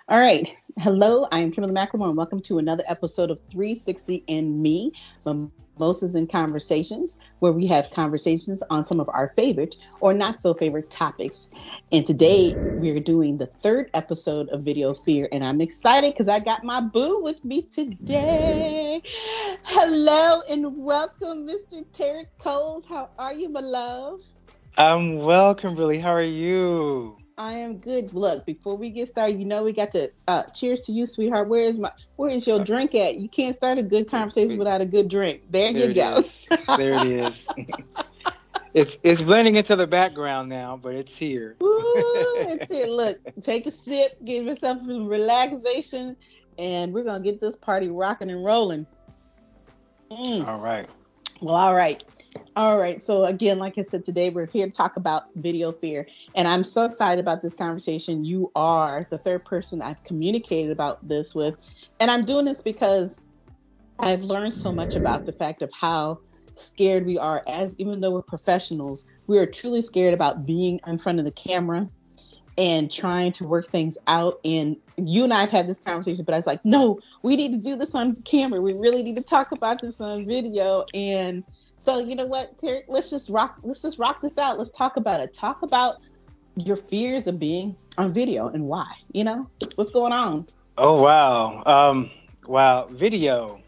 All right. Hello, I am Kimberly McLemore, and welcome to another episode of 360 and Me, Mimosas and Conversations, where we have conversations on some of our favorite or not so favorite topics. And today we're doing the third episode of Video Fear, and I'm excited because I got my boo with me today. Hello and welcome, Mr. Teryck Coles. How are you, my love? I'm well, Kimberly. How are you? I am good. Look, before we get started, we got to cheers to you, sweetheart. Where is your Uh, drink at? You can't start a good conversation wait, without a good drink. There you there it go. is. There it is. It's blending into the background now, but it's here. Woo, it's here. Look, take a sip, give yourself some relaxation, and we're gonna get this party rocking and rolling. Mm. All right. Well, all right. All right. So again, like I said, today we're here to talk about video fear. And I'm so excited about this conversation. You are the third person I've communicated about this with. And I'm doing this because I've learned so much about the fact of how scared we are as even though we're professionals, we are truly scared about being in front of the camera and trying to work things out. And you and I have had this conversation, but I was like, no, we need to do this on camera. We really need to talk about this on video. And so, you know what, Terry, let's just rock this out. Let's talk about it. Talk about your fears of being on video and why, what's going on? Oh wow. Wow. Video.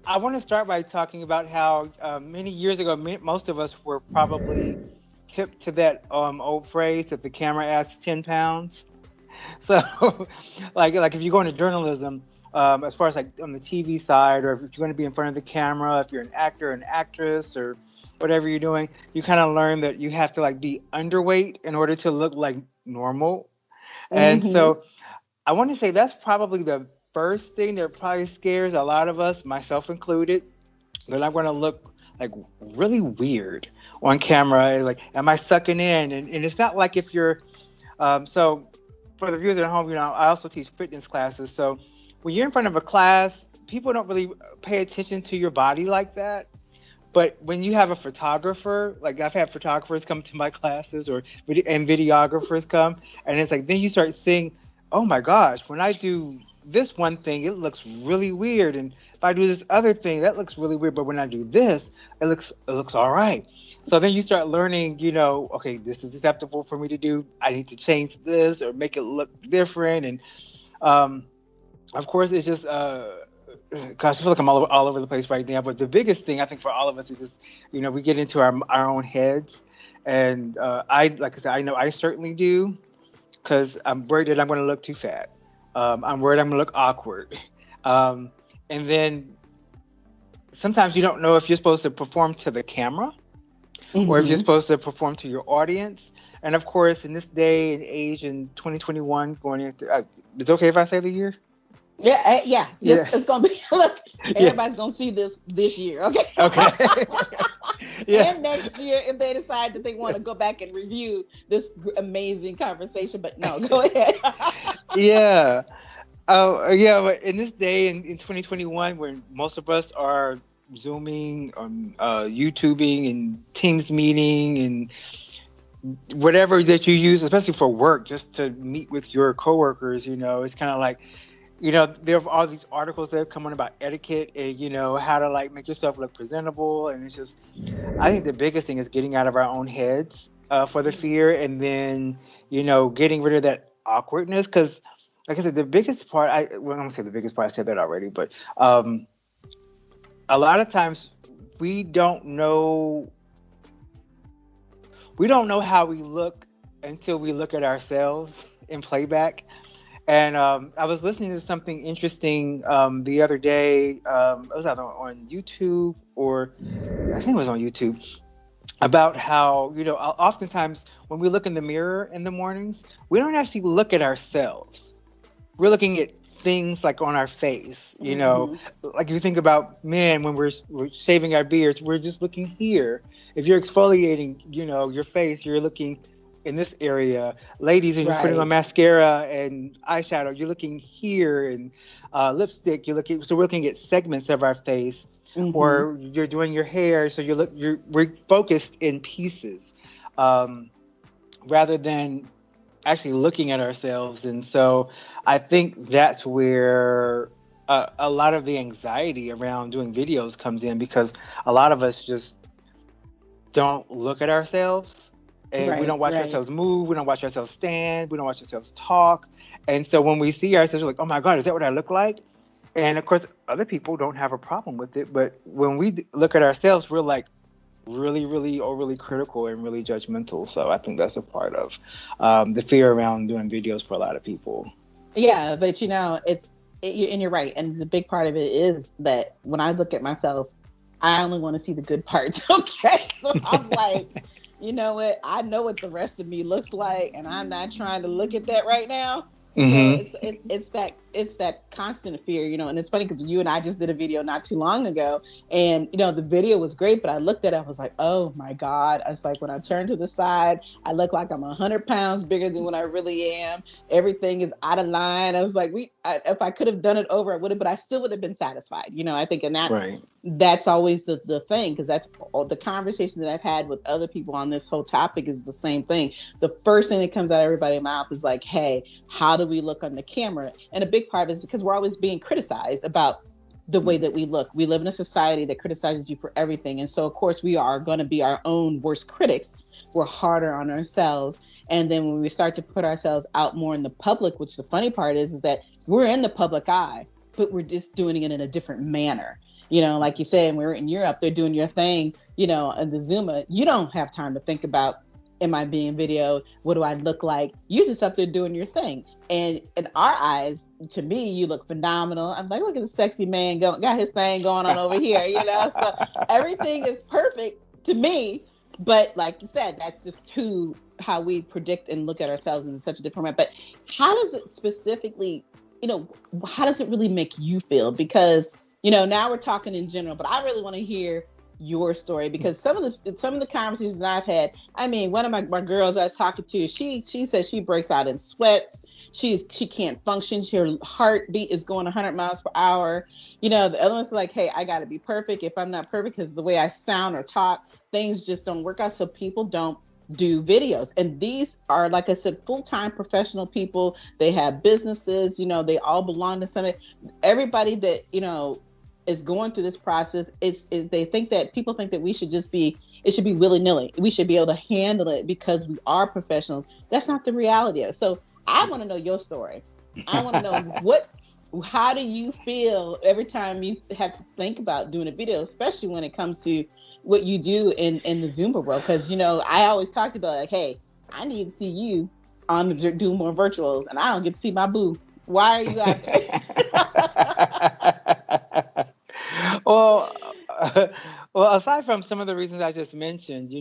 I want to start by talking about how many years ago, most of us were probably hip to that old phrase that the camera adds 10 pounds. So, like if you go into journalism, as far as like on the TV side, or if you're going to be in front of the camera, if you're an actor, an actress, or whatever you're doing, you kind of learn that you have to like be underweight in order to look like normal. And Mm-hmm. so, I want to say that's probably the first thing that probably scares a lot of us, myself included, that I'm going to look like really weird on camera. Like, am I sucking in? And it's not like if you're so for the viewers at home, I also teach fitness classes. So when you're in front of a class, people don't really pay attention to your body like that. But when you have a photographer, like I've had photographers come to my classes and videographers come, and it's like then you start seeing, oh my gosh, when I do this one thing, it looks really weird, and if I do this other thing, that looks really weird. But when I do this, it looks all right. So then you start learning, okay, this is acceptable for me to do. I need to change this or make it look different, and um, of course, it's just gosh, I feel like I'm all over the place right now. But the biggest thing I think for all of us is just, we get into our own heads, and like I said, I know I certainly do, because I'm worried that I'm going to look too fat. I'm worried I'm going to look awkward, um, and then sometimes you don't know if you're supposed to perform to the camera or if you're Mm-hmm. supposed to perform to your audience. And of course, in this day and age in 2021, going into, it's okay if I say the year? Yeah, yeah. Just Yeah. it's gonna be look. Yeah. Everybody's gonna see this year, okay? Okay. Yeah. And next year, if they decide that they want to go back and review this amazing conversation. But no, go ahead. Yeah. Oh, yeah. But in this day in 2021, when most of us are Zooming, YouTubing, and Teams meeting, and whatever that you use, especially for work, just to meet with your coworkers, it's kind of like, there are all these articles that have come on about etiquette and, how to like make yourself look presentable. And it's just, I think the biggest thing is getting out of our own heads for the fear, and then, getting rid of that awkwardness. Because, like I said, the biggest part, I'm going to say the biggest part, I said that already, but a lot of times we don't know we don't know how we look until we look at ourselves in playback. And I was listening to something interesting the other day. It was either on YouTube or I think it was on YouTube about how, oftentimes when we look in the mirror in the mornings, we don't actually look at ourselves. We're looking at things like on our face, Mm-hmm. like if you think about men when we're shaving our beards, we're just looking here. If you're exfoliating, your face, you're looking in this area. Ladies, and you're putting on Right. mascara and eyeshadow, you're looking here, and lipstick, you're looking. So we're looking at segments of our face, Mm-hmm. or you're doing your hair, so we're focused in pieces, um, rather than actually looking at ourselves. And so I think that's where a lot of the anxiety around doing videos comes in, because a lot of us just don't look at ourselves, and we don't watch ourselves move. We don't watch ourselves stand. We don't watch ourselves talk. And so when we see ourselves, we're like, oh my God, is that what I look like? And of course, other people don't have a problem with it. But when we look at ourselves, we're like really, really overly critical and really judgmental. So I think that's a part of the fear around doing videos for a lot of people. Yeah, but and you're right. And the big part of it is that when I look at myself, I only want to see the good parts. Okay. So I'm like, you know what? I know what the rest of me looks like, and I'm not trying to look at that right now. Mm-hmm. So it's that constant fear, and it's funny because you and I just did a video not too long ago, and the video was great, but I looked at it, I was like, oh my God. I was like, when I turned to the side, I look like I'm 100 pounds bigger than what I really am. Everything is out of line. I was like, if I could have done it over, I would have, but I still would have been satisfied, I think, and that's always the thing, because that's all the conversations that I've had with other people on this whole topic is the same thing. The first thing that comes out of everybody's mouth is like, hey, how do we look on the camera? And a big part of it is because we're always being criticized about the way that we look. We live in a society that criticizes you for everything. And so, of course, we are going to be our own worst critics. We're harder on ourselves. And then when we start to put ourselves out more in the public, which the funny part is that we're in the public eye, but we're just doing it in a different manner. Like you said, when we're in Europe, they're doing your thing, in the Zuma. You don't have time to think about, am I being videoed? What do I look like? You're just up there doing your thing. And in our eyes, to me, you look phenomenal. I'm like, look at the sexy man got his thing going on over here, So everything is perfect to me. But like you said, that's just how we predict and look at ourselves in such a different way. But how does it specifically, how does it really make you feel? Because now we're talking in general, but I really want to hear your story, because some of the conversations I've had, I mean, one of my girls I was talking to, she says she breaks out in sweats. She can't function. Her heartbeat is going 100 miles per hour. The other one's like, hey, I got to be perfect. If I'm not perfect, because the way I sound or talk, things just don't work out. So people don't do videos. And these are, like I said, full-time professional people. They have businesses, they all belong to something. Everybody that, is going through this process, people think that it should be willy-nilly. We should be able to handle it because we are professionals. That's not the reality of it. So I want to know your story. I want to know how do you feel every time you have to think about doing a video, especially when it comes to what you do in the Zumba world? Because, I always talk about like, hey, I need to see you do more virtuals, and I don't get to see my boo. Why are you out there? Well, aside from some of the reasons I just mentioned,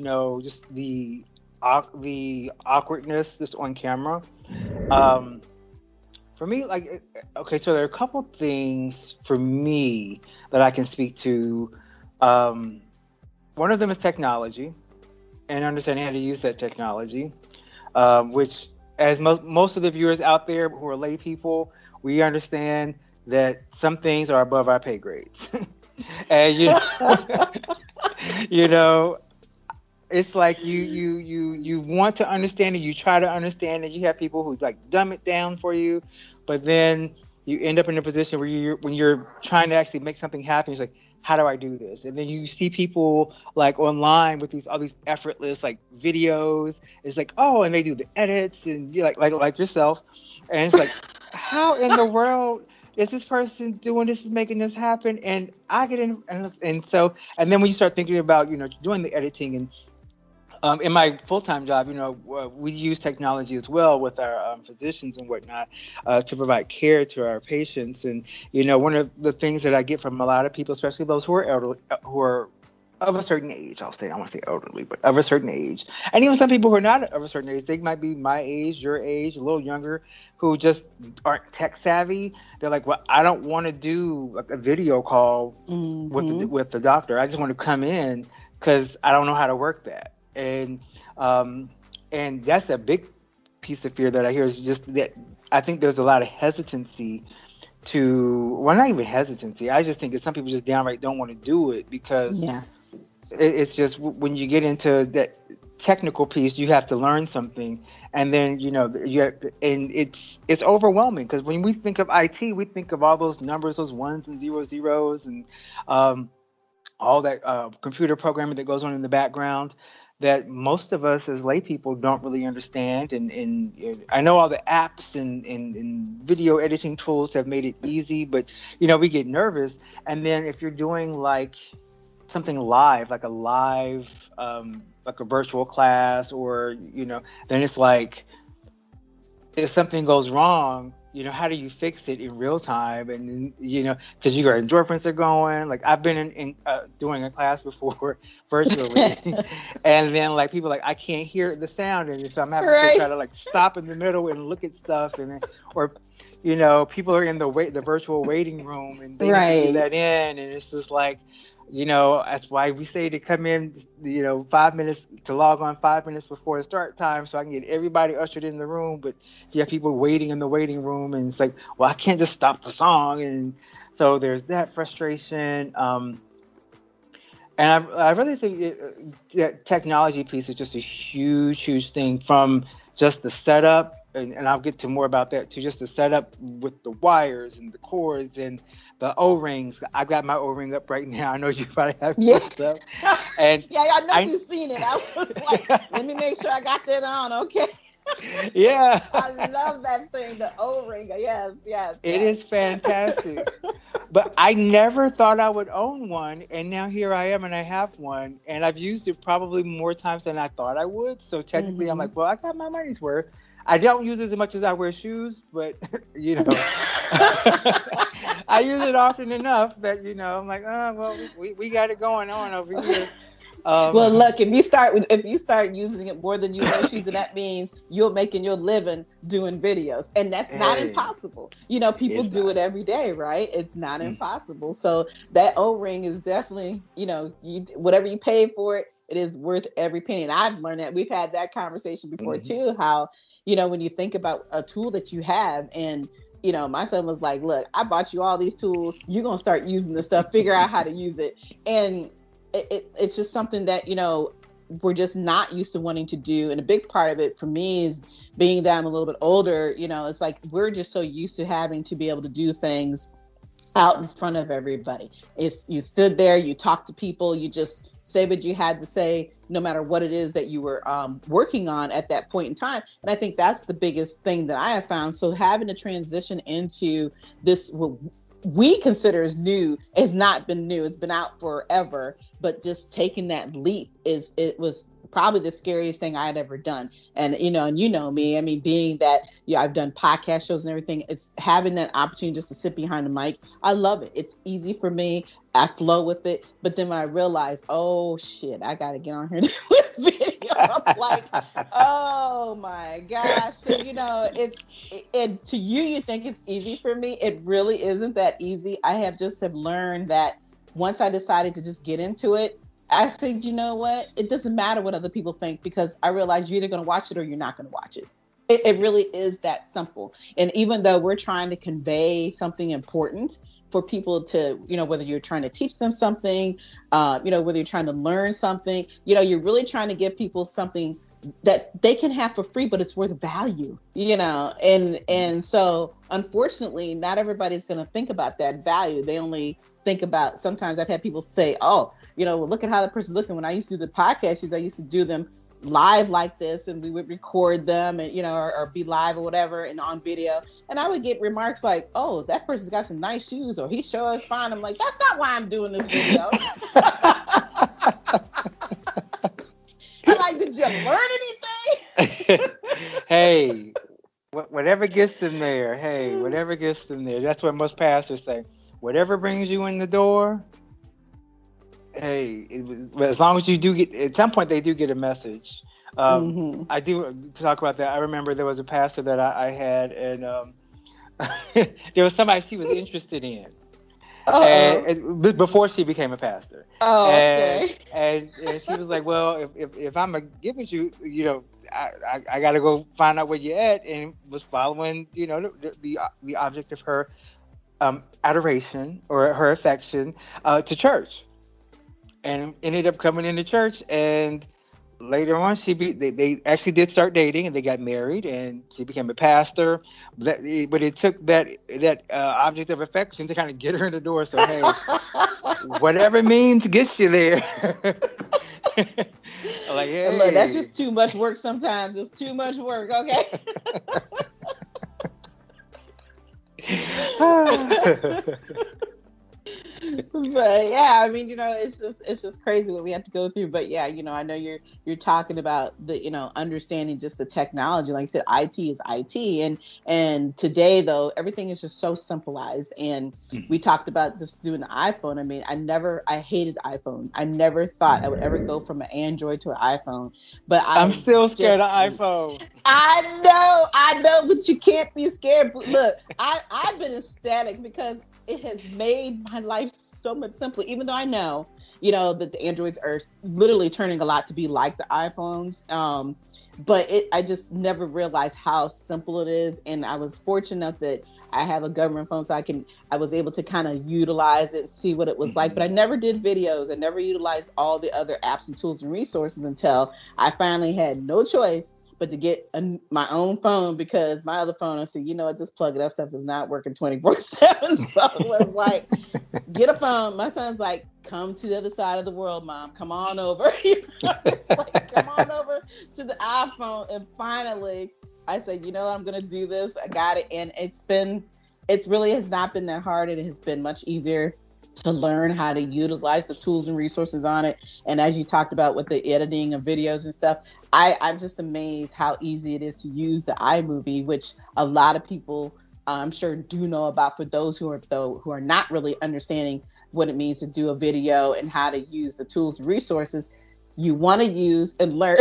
just the awkwardness just on camera. For me, so there are a couple things for me that I can speak to. One of them is technology and understanding how to use that technology, which, as most of the viewers out there who are lay people, we understand that some things are above our pay grades. And it's like you want to understand it, you try to understand it. You have people who dumb it down for you, but then you end up in a position where when you're trying to actually make something happen, you're like, how do I do this? And then you see people online with all these effortless videos. It's like, oh, and they do the edits, and you like yourself, and it's like, how in the world is this person doing this, is making this happen? And I get in, and then when you start thinking about doing the editing, and in my full-time job, we use technology as well with our physicians and whatnot to provide care to our patients. And one of the things that I get from a lot of people, especially those who are elderly, who are of a certain age, I want to say elderly, but of a certain age, and even some people who are not of a certain age, they might be my age, your age, a little younger, who just aren't tech savvy. They're like, well, I don't want to do a video call with the doctor. I just want to come in because I don't know how to work that. And that's a big piece of fear that I hear, is just that I think there's a lot of hesitancy not even hesitancy. I just think that some people just downright don't want to do it because it's just, when you get into that technical piece, you have to learn something, And then, and it's overwhelming because when we think of IT, we think of all those numbers, those ones and zeros, and all that computer programming that goes on in the background that most of us as lay people don't really understand. And I know all the apps and video editing tools have made it easy, but we get nervous. And then if you're doing like something live, like a virtual class, or then it's like if something goes wrong, how do you fix it in real time? And because your endorphins are going. Like I've been in doing a class before virtually, and then like people like I can't hear the sound, and so I'm having to try to like stop in the middle and look at stuff, and then, or people are in the virtual waiting room, and they need to do that in, and it's just like. That's why we say to come in, 5 minutes to log on 5 minutes before the start time so I can get everybody ushered in the room. But you have people waiting in the waiting room, and it's like, well, I can't just stop the song. And so there's that frustration. And I really think that technology piece is just a huge, huge thing, from just the setup. And I'll get to more about that too, just the setup with the wires and the cords and the O-rings. I've got my O-ring up right now. I know you probably have stuff. And I know you've seen it. I was like, let me make sure I got that on. Okay. Yeah. I love that thing, the O-ring. Yes. It is fantastic. But I never thought I would own one, and now here I am, and I have one, and I've used it probably more times than I thought I would. So technically, I'm like, well, I got my money's worth. I don't use it as much as I wear shoes, but I use it often enough that I'm like, oh well, we got it going on over here. Well, look, if you start using it more than you wear shoes, then that means you're making your living doing videos, and that's not impossible. People do it every day, right? It's not impossible. So that O-ring is definitely, whatever you pay for it, it is worth every penny. And I've learned that. We've had that conversation before too. How when you think about a tool that you have, and my son was like, look, I bought you all these tools. You're going to start using this stuff, figure out how to use it. And it's just something that, we're just not used to wanting to do. And a big part of it for me is being that I'm a little bit older, it's like, we're just so used to having to be able to do things out in front of everybody. You stood there, you talked to people, you just say what you had to say, no matter what it is that you were working on at that point in time. And I think that's the biggest thing that I have found. So having to transition into this, what we consider as new, has not been new. It's been out forever, but just taking that leap it was probably the scariest thing I had ever done. And, and me, I mean, being that, I've done podcast shows and everything, it's having that opportunity just to sit behind the mic. I love it. It's easy for me. I flow with it. But then when I realized, oh shit, I got to get on here and do a video, I'm like, oh my gosh. So, it to you think it's easy. For me, it really isn't that easy. I have learned that once I decided to just get into it, I think, you know what? It doesn't matter what other people think, because I realize you're either going to watch it or you're not going to watch it. It really is that simple. And even though we're trying to convey something important for people to, whether you're trying to teach them something, whether you're trying to learn something, you're really trying to give people something that they can have for free, but it's worth value, and so unfortunately, not everybody's going to think about that value. They only think about, sometimes I've had people say, oh, look at how the person's looking. When I used to do the podcasts, I used to do them live like this, and we would record them, and or be live or whatever, and on video, and I would get remarks like, oh, that person's got some nice shoes, or he sure is fine. I'm like, that's not why I'm doing this video. I'm like, did you learn anything? Hey, whatever gets in there. That's what most pastors say. Whatever brings you in the door. Hey, as long as you do get, at some point they do get a message. I do talk about that. I remember there was a pastor that I had, and there was somebody she was interested in. And before she became a pastor. Okay. And she was like, well, if I'm a giving you, I got to go find out where you're at, and was following, the object of her adoration or her affection to church, and ended up coming into church, and later on, they actually did start dating, and they got married, and she became a pastor. But it took that object of affection to kind of get her in the door. So hey, whatever means gets you there. Like, And look, that's hey. just too much work sometimes. It's too much work, okay? But yeah, I mean, it's just crazy what we have to go through. But yeah, I know you're talking about the, understanding just the technology. Like I said, IT is IT, and today though, everything is just so simplified. And we talked about just doing the iPhone. I mean, I hated iPhone. I never thought I would ever go from an Android to an iPhone. But I'm still scared of iPhone. I know, but you can't be scared. But look, I've been ecstatic because it has made my life so much simpler, even though I know, that the Androids are literally turning a lot to be like the iPhones. But I just never realized how simple it is. And I was fortunate enough that I have a government phone, so I was able to kind of utilize it, see what it was like. But I never did videos. I never utilized all the other apps and tools and resources until I finally had no choice but to get my own phone, because my other phone, I said, this plug it up stuff is not working 24/7. So it was like, get a phone. My son's like, come to the other side of the world, Mom. Come on over. Like, come on over to the iPhone. And finally, I said, I'm going to do this. I got it. And it really has not been that hard. It has been much easier to learn how to utilize the tools and resources on it. And as you talked about with the editing of videos and stuff, I'm just amazed how easy it is to use the iMovie, which a lot of people I'm sure do know about. For those who are not really understanding what it means to do a video and how to use the tools and resources, you want to use and learn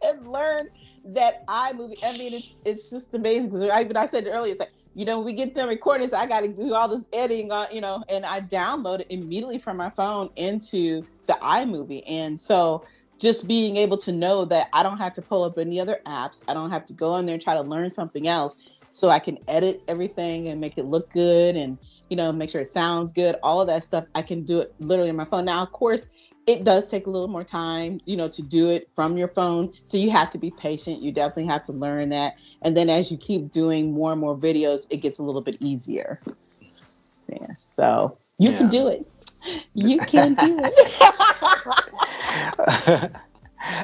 and learn that iMovie. I mean, it's just amazing. Because I said it earlier, it's like, when we get done recording, so I got to do all this editing on, and I download it immediately from my phone into the iMovie. And so just being able to know that I don't have to pull up any other apps. I don't have to go in there and try to learn something else. So I can edit everything and make it look good and, make sure it sounds good. All of that stuff, I can do it literally on my phone. Now, of course, it does take a little more time, to do it from your phone. So you have to be patient. You definitely have to learn that. And then as you keep doing more and more videos, it gets a little bit easier. Yeah. So you can do it. You can do it.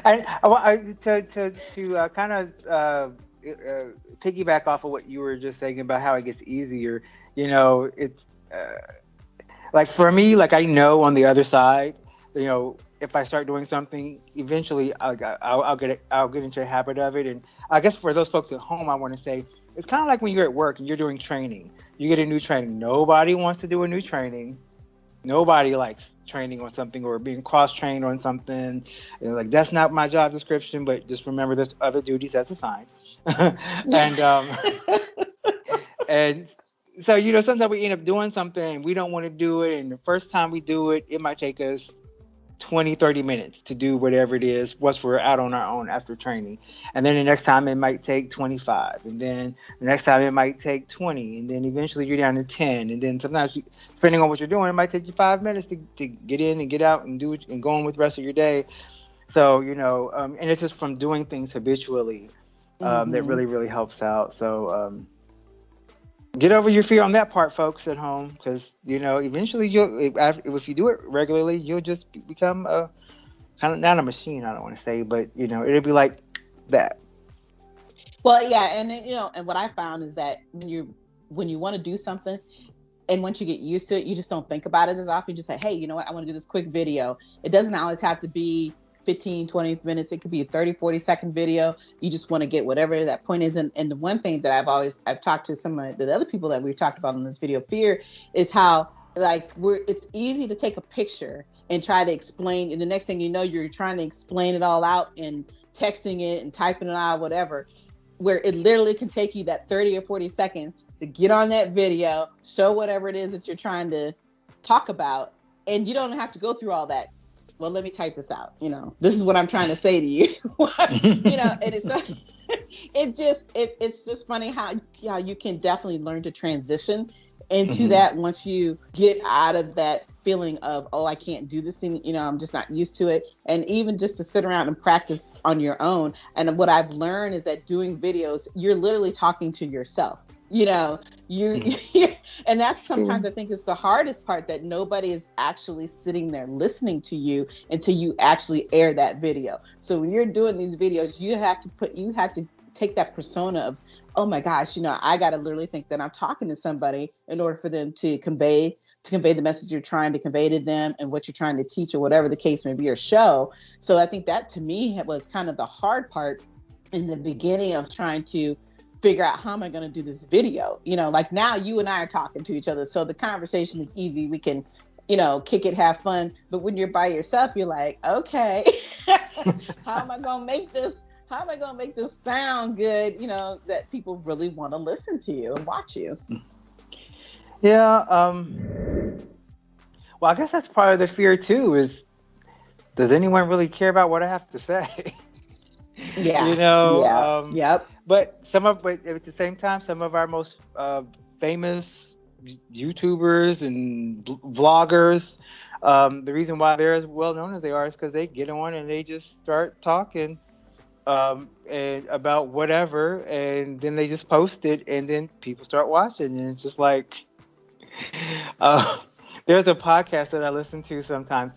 And I want to kind of piggyback off of what you were just saying about how it gets easier. It's like for me, like I know on the other side, if I start doing something, eventually I'll get into a habit of it. And I guess for those folks at home, I want to say it's kind of like when you're at work and you're doing training. You get a new training. Nobody wants to do a new training. Nobody likes training on something or being cross-trained on something. Like, that's not my job description, but just remember there's other duties as assigned. And so, sometimes we end up doing something, we don't want to do it. And the first time we do it, it might take us 20-30 minutes to do whatever it is once we're out on our own after training. And then the next time it might take 25, and then the next time it might take 20, and then eventually you're down to 10. And then sometimes, depending on what you're doing, it might take you 5 minutes to get in and get out and do it and go on with the rest of your day. So and it's just from doing things habitually that really, really helps out. So get over your fear on that part, folks at home, because eventually if you do it regularly, you'll just become a kind of, not a machine, I don't want to say, but it'll be like that. Well, yeah, and and what I found is that when you want to do something, and once you get used to it, you just don't think about it as often. You just say, hey, you know what, I want to do this quick video. It doesn't always have to be 15, 20 minutes. It could be a 30, 40-second video. You just want to get whatever that point is. And the one thing that I've talked to some of the other people that we've talked about in this video, fear, is how it's easy to take a picture and try to explain. And the next thing you know, you're trying to explain it all out and texting it and typing it out, whatever, where it literally can take you that 30 or 40 seconds to get on that video, show whatever it is that you're trying to talk about. And you don't have to go through all that. Well, let me type this out. This is what I'm trying to say to you. And it's just funny how you can definitely learn to transition into that once you get out of that feeling of, oh, I can't do this, and I'm just not used to it. And even just to sit around and practice on your own. And what I've learned is that doing videos, you're literally talking to yourself. You and that's sometimes I think is the hardest part, that nobody is actually sitting there listening to you until you actually air that video. So when you're doing these videos, you have to take that persona of, oh my gosh, I got to literally think that I'm talking to somebody in order for them to convey the message you're trying to convey to them and what you're trying to teach, or whatever the case may be, or show. So I think that to me was kind of the hard part in the beginning of trying to figure out, how am I going to do this video? Like now you and I are talking to each other, so the conversation is easy. We can, kick it, have fun. But when you're by yourself, you're like, okay, how am I going to make this? How am I going to make this sound good, that people really want to listen to you and watch you? Yeah. Well, I guess that's part of the fear too, is, does anyone really care about what I have to say? Yeah. Yep. But at the same time, some of our most famous YouTubers and vloggers, the reason why they're as well known as they are is because they get on and they just start talking and about whatever, and then they just post it, and then people start watching, and it's just like, there's a podcast that I listen to sometimes,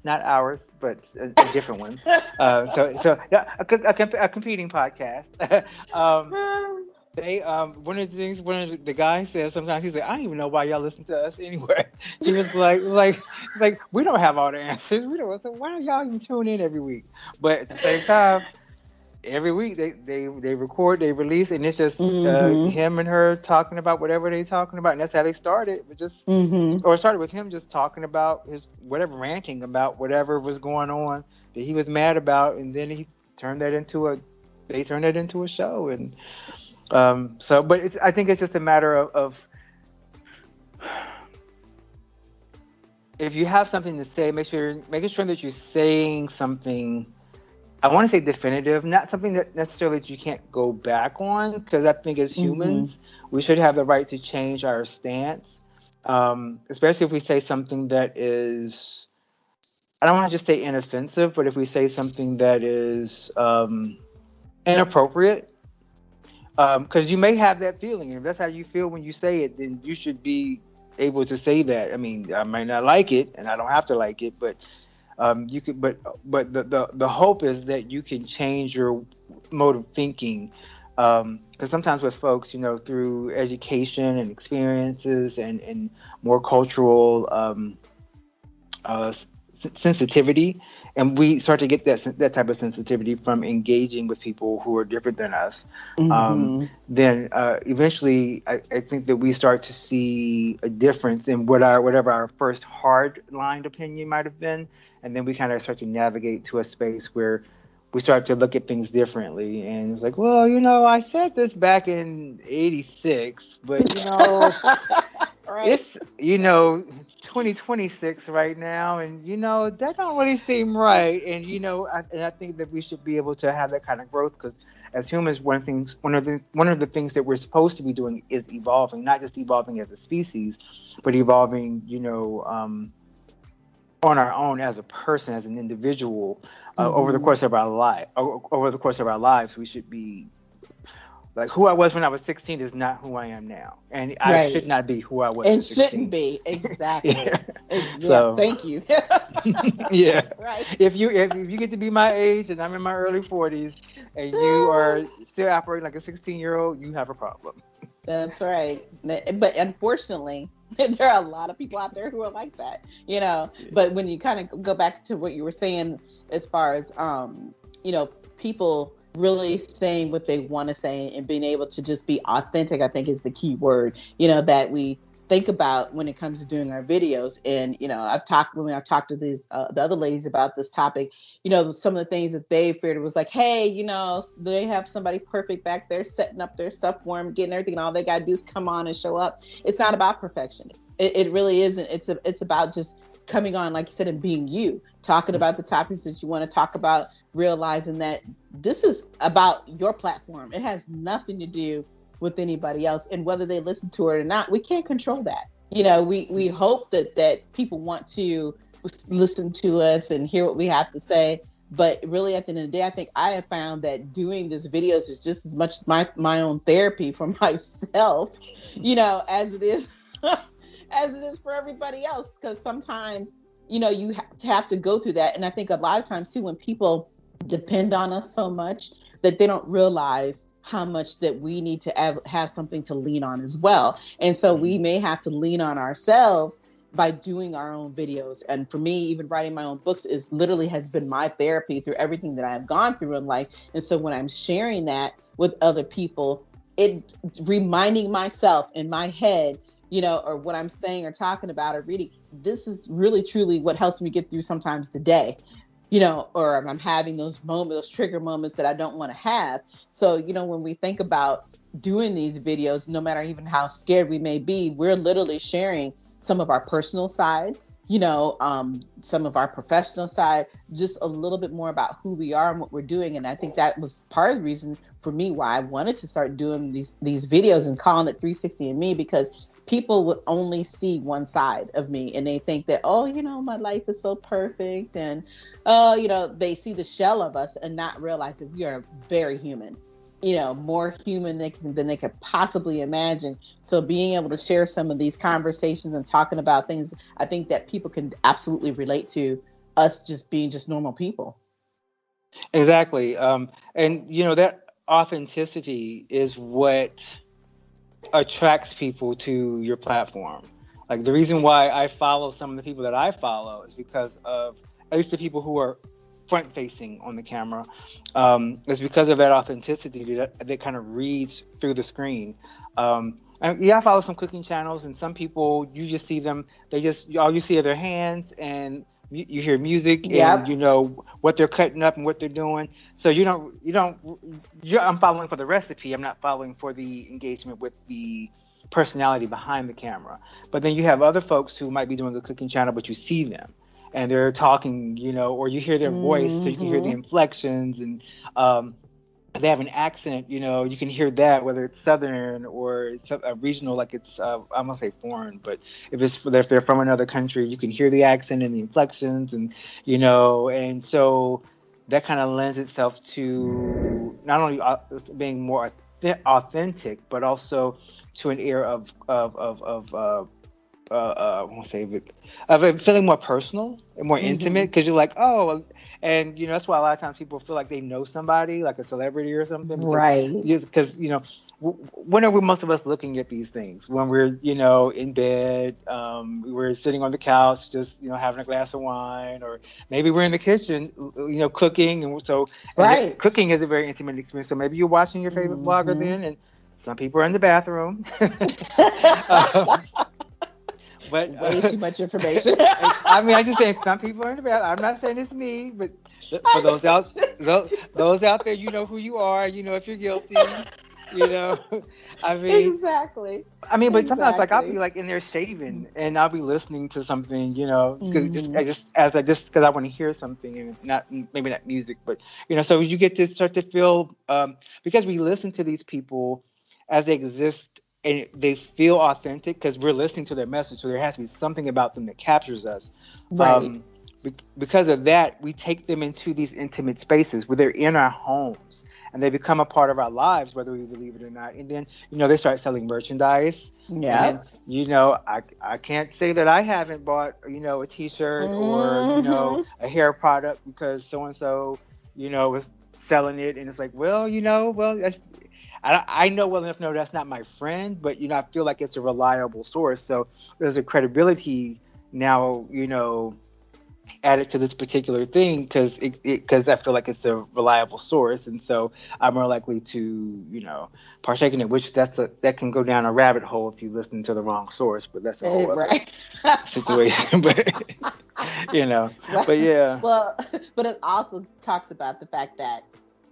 not ours, but a different one. So yeah, a competing podcast. They one of the guys says sometimes, he's like, I don't even know why y'all listen to us anyway. He was like we don't have all the answers. We don't. So why don't y'all even tune in every week? But at the same time, every week they record, they release, and it's just him and her talking about whatever they're talking about, and that's how they started. But just or it started with him just talking about his whatever, ranting about whatever was going on that he was mad about, and then they turned that into a show. And but I think it's just a matter of if you have something to say, making sure that you're saying something, I want to say definitive, not something that necessarily that you can't go back on, because I think as humans, we should have the right to change our stance, especially if we say something that is, I don't want to just say inoffensive, but if we say something that is inappropriate, because you may have that feeling, and if that's how you feel when you say it, then you should be able to say that. I mean, I might not like it, and I don't have to like it, but you could, but the hope is that you can change your mode of thinking, because sometimes with folks, through education and experiences and more cultural sensitivity, and we start to get that type of sensitivity from engaging with people who are different than us, then eventually I think that we start to see a difference in whatever our first hard-lined opinion might have been. And then we kind of start to navigate to a space where we start to look at things differently. And it's like, well, I said this back in '86, but right. It's 2026 right now, and that don't really seem right. And I think that we should be able to have that kind of growth, because as humans, one of the things that we're supposed to be doing is evolving, not just evolving as a species, but evolving, on our own as a person, as an individual, over the course of our lives. We should be like, who I was when I was 16 is not who I am now, and I should not be who I was. And shouldn't be, exactly. So, thank you. Yeah. Right. If you get to be my age and I'm in my early 40s and you are still operating like a 16-year-old, you have a problem. That's right. But unfortunately, there are a lot of people out there who are like that, But when you kind of go back to what you were saying, as far as, people really saying what they want to say and being able to just be authentic, I think is the key word, that we think about when it comes to doing our videos. And, I've talked to these, the other ladies about this topic, some of the things that they feared was like, hey, they have somebody perfect back there setting up their stuff for them, getting everything, and all they got to do is come on and show up. It's not about perfection. It really isn't. It's about just coming on, like you said, and being you, talking about the topics that you want to talk about, realizing that this is about your platform. It has nothing to do with anybody else. And whether they listen to it or not, we can't control that. You know, we hope that people want to listen to us and hear what we have to say. But really, at the end of the day, I think I have found that doing these videos is just as much my own therapy for myself, you know, as it is as it is for everybody else. Because sometimes, you know, you have to go through that. And I think a lot of times too, when people depend on us so much, that they don't realize how much that we need to have something to lean on as well. And so we may have to lean on ourselves by doing our own videos. And for me, even writing my own books is literally has been my therapy through everything that I've gone through in life. And so when I'm sharing that with other people, it reminding myself in my head, you know, or what I'm saying or talking about or reading, this is really truly what helps me get through sometimes the day, you know, or I'm having those moments, those trigger moments that I don't want to have. So, you know, when we think about doing these videos, no matter even how scared we may be, we're literally sharing some of our personal side, you know, some of our professional side, just a little bit more about who we are and what we're doing. And I think that was part of the reason for me why I wanted to start doing these videos and calling it 360 and Me, because people would only see one side of me and they think that, oh, you know, my life is so perfect. And, oh, you know, they see the shell of us and not realize that we are very human, you know, more human than they could possibly imagine. So being able to share some of these conversations and talking about things, I think that people can absolutely relate to us just being just normal people. Exactly. And, you know, that authenticity is what attracts people to your platform. Like the reason why I follow some of the people that I follow is because of at least the people who are front facing on the camera. It's because of that authenticity that kind of reads through the screen. And yeah, I follow some cooking channels, and some people you just see them. They just all you see are their hands, and you hear music, and you know what they're cutting up and what they're doing. So I'm following for the recipe. I'm not following for the engagement with the personality behind the camera. But then you have other folks who might be doing a cooking channel, but you see them and they're talking, you know, or you hear their voice, so you can hear the inflections, and they have an accent, you know, you can hear that, whether it's Southern or it's a regional, like it's, I'm gonna say foreign, but if they're from another country, you can hear the accent and the inflections, and, you know, and so that kind of lends itself to not only being more authentic, but also to an air of I won't say it, of it feeling more personal and more intimate, because you're like, oh, and you know that's why a lot of times people feel like they know somebody, like a celebrity or something, because you know, when are most of us looking at these things? When we're, you know, in bed, we're sitting on the couch, just, you know, having a glass of wine, or maybe we're in the kitchen, you know, cooking, and so cooking is a very intimate experience. So maybe you're watching your favorite blogger then, and some people are in the bathroom. But way too much information. I mean, I just saying some people are in the bathroom. I'm not saying it's me, but for those out there, you know who you are. You know if you're guilty. You know, I mean, exactly. I mean, but sometimes like I'll be like in there shaving, and I'll be listening to something, you know, because I want to hear something, and maybe not music, but you know, so you get to start to feel because we listen to these people as they exist. And they feel authentic because we're listening to their message. So there has to be something about them that captures us. Right. Because of that, we take them into these intimate spaces where they're in our homes and they become a part of our lives, whether we believe it or not. And then, you know, they start selling merchandise. Yeah. And then, you know, I can't say that I haven't bought, you know, a T-shirt or, you know, a hair product because so-and-so, you know, was selling it. And it's like, well, you know, I know well enough to know that's not my friend, but, you know, I feel like it's a reliable source. So there's a credibility now, you know, added to this particular thing because I feel like it's a reliable source. And so I'm more likely to, you know, partake in it, which that can go down a rabbit hole if you listen to the wrong source, but that's a whole other situation. But, you know, but yeah. Well, but it also talks about the fact that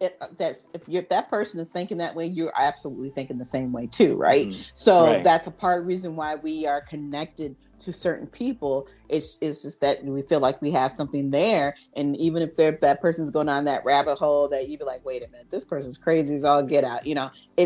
if that person is thinking that way, you're absolutely thinking the same way too, right? So that's a part of the reason why we are connected to certain people. It's just that we feel like we have something there. And even if that person's going down that rabbit hole, that you be like, wait a minute, this person's crazy as all get out.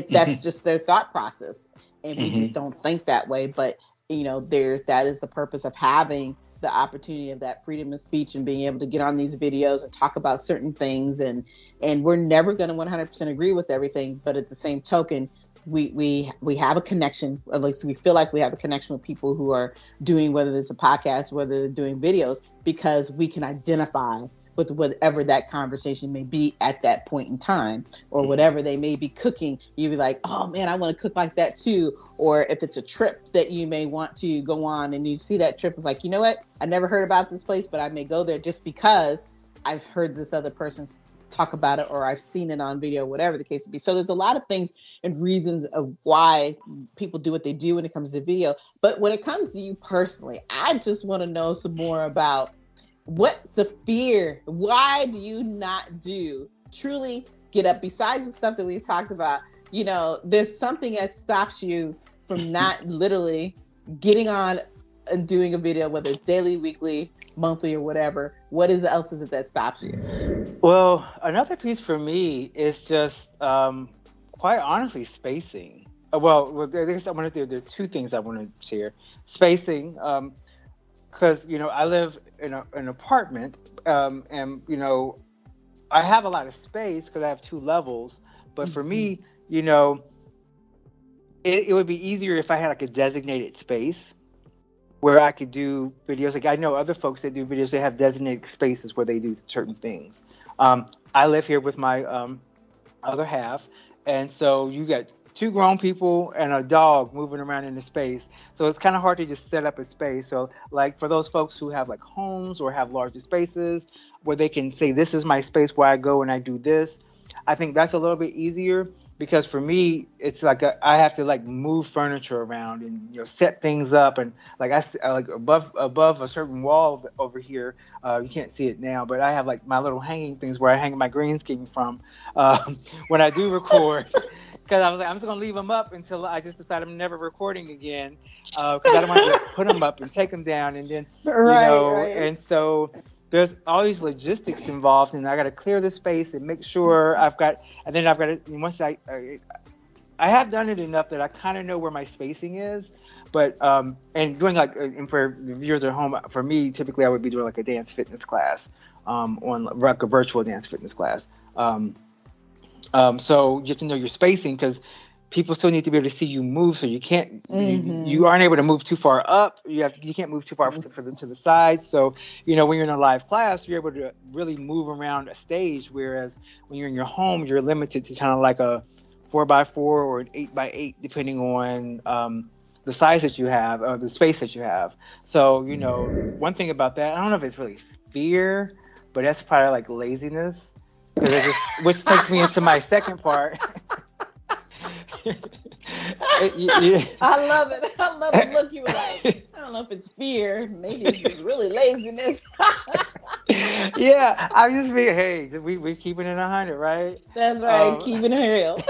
That's just their thought process. And we just don't think that way. But, that is the purpose of having the opportunity of that freedom of speech and being able to get on these videos and talk about certain things. And we're never going to 100% agree with everything. But at the same token, we have a connection, at least we feel like we have a connection with people who are doing, whether it's a podcast, whether they're doing videos, because we can identify with whatever that conversation may be at that point in time, or whatever they may be cooking. You'd be like, oh man, I want to cook like that too. Or if it's a trip that you may want to go on and you see that trip, it's like, you know what? I never heard about this place, but I may go there just because I've heard this other person talk about it, or I've seen it on video, whatever the case would be. So there's a lot of things and reasons of why people do what they do when it comes to video. But when it comes to you personally, I just want to know some more about what the fear, why do you not truly get up, besides the stuff that we've talked about? There's something that stops you from not literally getting on and doing a video, whether it's daily, weekly, monthly, or whatever. What else is it that stops you? Well, another piece for me is just quite honestly spacing. There are two things I want to share. Spacing, because I live in an apartment, and I have a lot of space because I have 2 levels. But for me, it would be easier if I had like a designated space where I could do videos. Like I know other folks that do videos, they have designated spaces where they do certain things. I live here with my other half, and so you got 2 grown people and a dog moving around in the space. So it's kind of hard to just set up a space. So like for those folks who have like homes or have larger spaces where they can say, this is my space where I go and I do this, I think that's a little bit easier. Because for me, it's like I have to like move furniture around and set things up, and like I like above a certain wall over here. You can't see it now, but I have like my little hanging things where I hang my green screen from when I do record. Because I was like, I'm just gonna leave them up until I just decide I'm never recording again. Because I don't want to put them up and take them down, and then right. And so there's all these logistics involved, and I got to clear the space and make sure I've got to, once I have done it enough that I kind of know where my spacing is, but, and doing like, and for the viewers at home, for me, typically I would be doing like a dance fitness class, on like a virtual dance fitness class. So you have to know your spacing, because people still need to be able to see you move, so you can't, you aren't able to move too far up. You can't move too far to the side. So, when you're in a live class, you're able to really move around a stage. Whereas when you're in your home, you're limited to kind of like a 4x4 or an 8x8, depending on the size that you have, or the space that you have. So, one thing about that, I don't know if it's really fear, but that's probably like laziness, which takes me into my second part. I love it. I love it. Look, you were like, I don't know if it's fear. Maybe it's just really laziness. Yeah, I'm just being, hey, we're keeping it 100, right? That's right, keeping it real.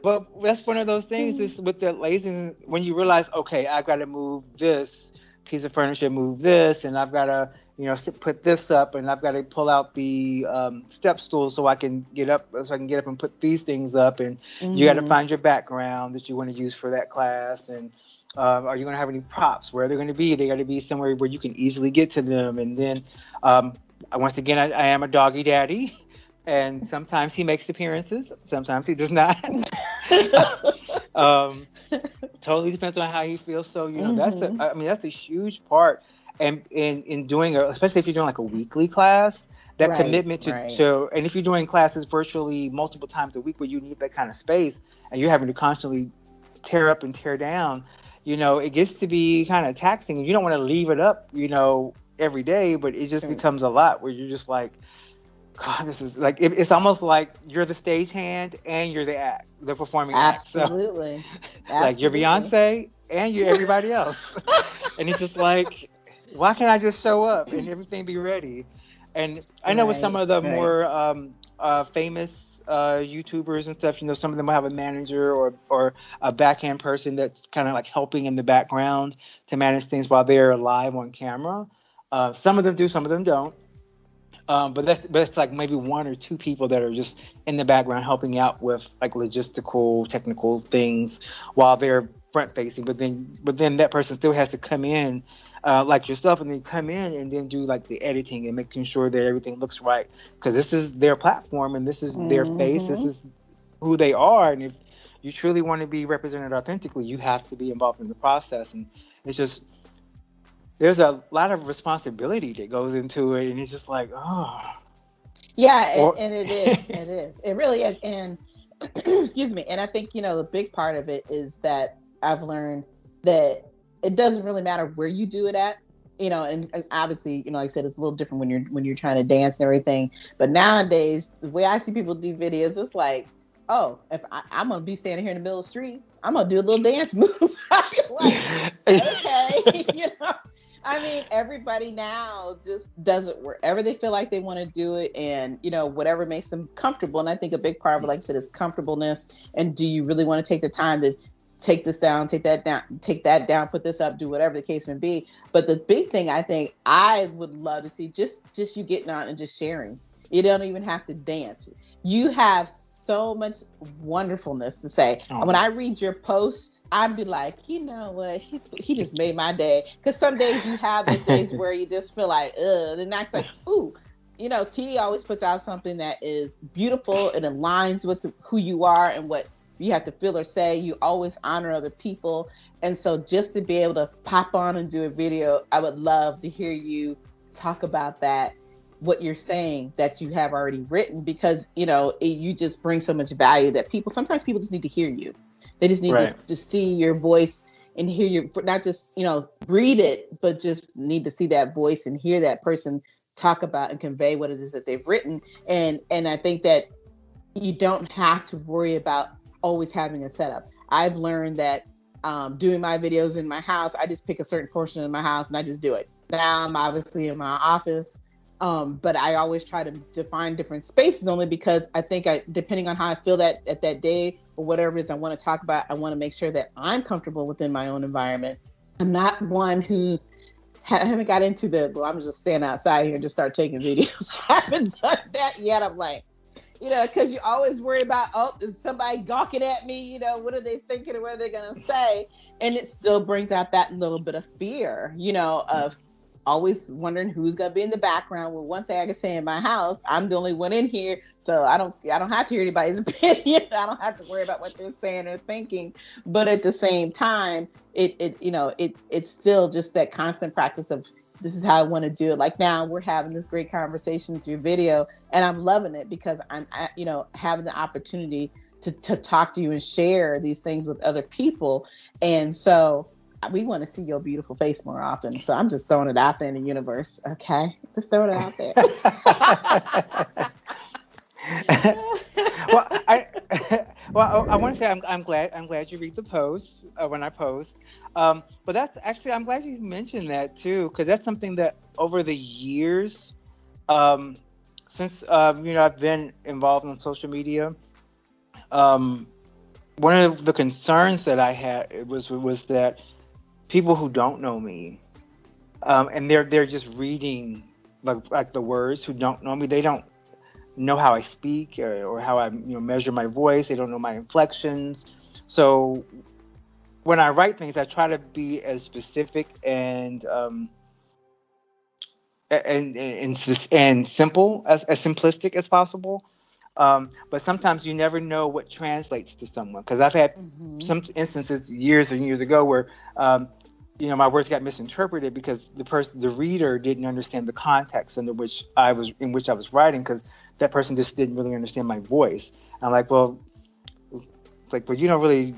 But that's one of those things is with the laziness, when you realize, okay, I've got to move this piece of furniture, move this, and I've got to, put this up, and I've got to pull out the step stool so I can get up and put these things up, and you got to find your background that you want to use for that class, and are you going to have any props? Where they're going to be? They got to be somewhere where you can easily get to them. And then once again, I am a doggy daddy, and sometimes he makes appearances, sometimes he does not. Totally depends on how he feels. So that's a huge part. And in doing, especially if you're doing like a weekly class, that commitment to, and if you're doing classes virtually multiple times a week where you need that kind of space and you're having to constantly tear up and tear down, it gets to be kind of taxing, and you don't want to leave it up, every day, but it just becomes a lot where you're just like, God, this is like, it's almost like you're the stagehand and you're the performing act. Absolutely. Like you're Beyonce and you're everybody else. And it's just like, why can't I just show up and everything be ready? And I know with some of the more famous YouTubers and stuff, some of them will have a manager or a backhand person that's kind of like helping in the background to manage things while they're live on camera. Some of them do, some of them don't. But it's like maybe one or two people that are just in the background helping out with like logistical, technical things while they're front facing. But then that person still has to come in, like yourself, and then come in and then do like the editing and making sure that everything looks right, because this is their platform and this is their face. This is who they are, and if you truly want to be represented authentically, you have to be involved in the process. And it's just, there's a lot of responsibility that goes into it, and it's just like, oh. Yeah, and it is. It is. It really is. And excuse me. And I think, the big part of it is that I've learned that it doesn't really matter where you do it at, and obviously, like I said, it's a little different when you're trying to dance and everything. But nowadays, the way I see people do videos, it's like, oh, if I'm going to be standing here in the middle of the street, I'm going to do a little dance move. Like, okay, I mean, everybody now just does it wherever they feel like they want to do it, and whatever makes them comfortable. And I think a big part of it, like I said, is comfortableness. And do you really want to take the time to take this down, take that down, put this up, do whatever the case may be? But the big thing I think I would love to see, just you getting on and just sharing. You don't even have to dance. You have so much wonderfulness to say. Oh. When I read your post, I'd be like, you know what? He just made my day. Because some days you have those days where you just feel like, ugh. The next, like, ooh. T always puts out something that is beautiful and aligns with who you are and what you have to feel or say. You always honor other people. And so just to be able to pop on and do a video, I would love to hear you talk about that, what you're saying that you have already written, because you just bring so much value that sometimes people just need to hear you. They just need to see your voice and hear your, not just read it, but just need to see that voice and hear that person talk about and convey what it is that they've written. And I think that you don't have to worry about always having a setup. I've learned that doing my videos in my house, I just pick a certain portion of my house and I just do it. Now I'm obviously in my office. But I always try to find different spaces, only because I think depending on how I feel that at that day or whatever it is I want to talk about, I want to make sure that I'm comfortable within my own environment. I'm not one who haven't got into I'm just stand outside here and just start taking videos. I haven't done that yet. I'm like, because you always worry about, oh, is somebody gawking at me? What are they thinking and what are they going to say? And it still brings out that little bit of fear, of always wondering who's gonna be in the background. Well, one thing I can say in my house, I'm the only one in here, so I don't have to hear anybody's opinion. I don't have to worry about what they're saying or thinking. But at the same time, it's still just that constant practice of, this is how I want to do it. Like now we're having this great conversation through video, and I'm loving it because I'm having the opportunity to talk to you and share these things with other people. And so we want to see your beautiful face more often. So I'm just throwing it out there in the universe. Okay. Just throwing it out there. I want to say I'm glad you read the posts when I post. But that's actually, I'm glad you mentioned that too, because that's something that over the years, since I've been involved in social media, one of the concerns that I had was that people who don't know me, and they're just reading like the words, who don't know me, they don't know how I speak or how I measure my voice. They don't know my inflections. So when I write things, I try to be as specific and simple, as simplistic as possible. But sometimes you never know what translates to someone, because I've had some instances years and years ago where my words got misinterpreted because the reader didn't understand the context in which I was writing, because that person just didn't really understand my voice. I'm like, well, you don't really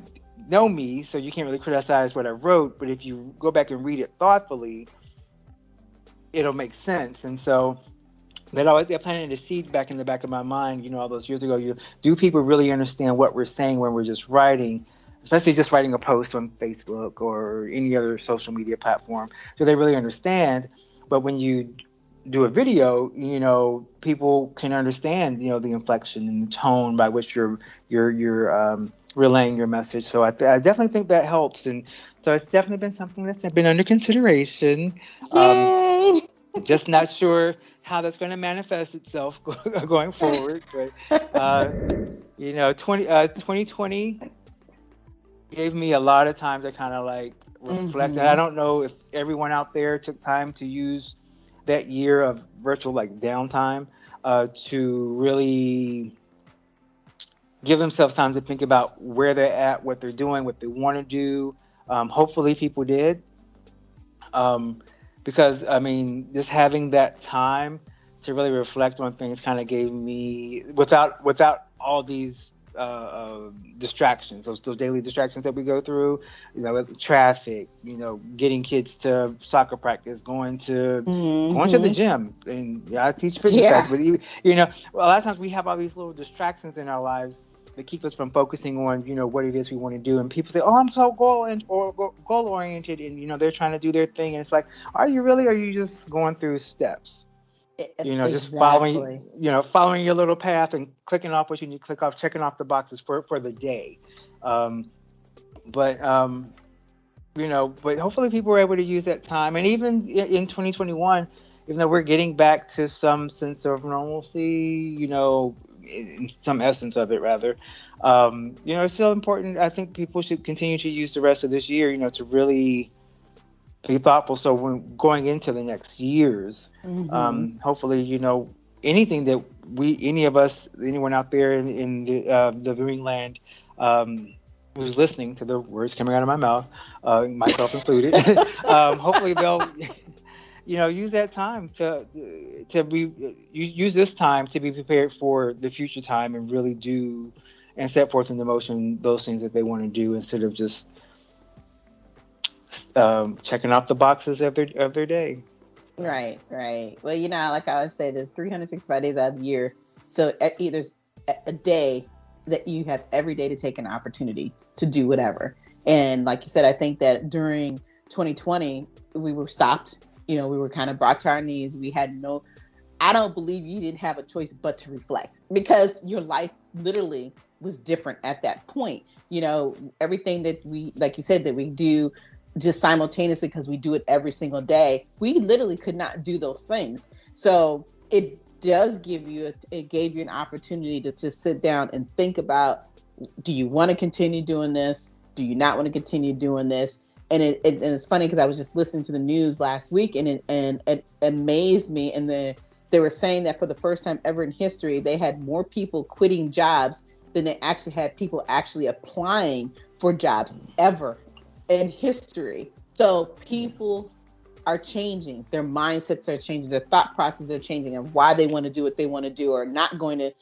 know me, so you can't really criticize what I wrote. But if you go back and read it thoughtfully, it'll make sense. And so that always planted a seed back in the back of my mind, all those years ago. Do people really understand what we're saying when we're just writing? Especially just writing a post on Facebook or any other social media platform. Do they really understand? But when you do a video, people can understand, the inflection and the tone by which you're relaying your message. So I definitely think that helps, and so it's definitely been something that's been under consideration. Yay! Just not sure how that's going to manifest itself going forward, but 2020 gave me a lot of time to kind of like reflect. And I don't know if everyone out there took time to use that year of virtual like downtime to really give themselves time to think about where they're at, what they're doing, what they want to do. Hopefully people did. Because I mean, just having that time to really reflect on things kind of gave me, without all these distractions, those daily distractions that we go through, traffic, getting kids to soccer practice, going to the gym, and I teach fitness class, but a lot of times we have all these little distractions in our lives that keep us from focusing on, what it is we want to do. And people say, "Oh, I'm so goal oriented," and they're trying to do their thing, and it's like, are you really? Or are you just going through steps? Just following your little path and clicking off what you need to click off, checking off the boxes for the day. But hopefully people were able to use that time. And even in 2021, even though we're getting back to some sense of normalcy, in some essence of it rather, it's still important. I think people should continue to use the rest of this year, to really be thoughtful. So when going into the next years, hopefully, anything that anyone out there in the viewing land, who's listening to the words coming out of my mouth, myself included, hopefully they'll, use that time use this time to be prepared for the future time and really do and set forth into motion those things that they want to do instead of just checking off the boxes of their day. Right. Well, like I always say, there's 365 days out of the year. So there's a day that you have every day to take an opportunity to do whatever. And like you said, I think that during 2020, we were stopped. We were kind of brought to our knees. We had I don't believe you didn't have a choice but to reflect, because your life literally was different at that point. Everything that we, like you said, that we do just simultaneously because we do it every single day, we literally could not do those things. So it gave you an opportunity to just sit down and think about, do you want to continue doing this? Do you not want to continue doing this? And it's funny because I was just listening to the news last week, and it amazed me. And they were saying that for the first time ever in history, they had more people quitting jobs than they actually had people actually applying for jobs ever in history. So people are changing, their mindsets are changing, their thought processes are changing, and why they want to do what they want to do, or not going to,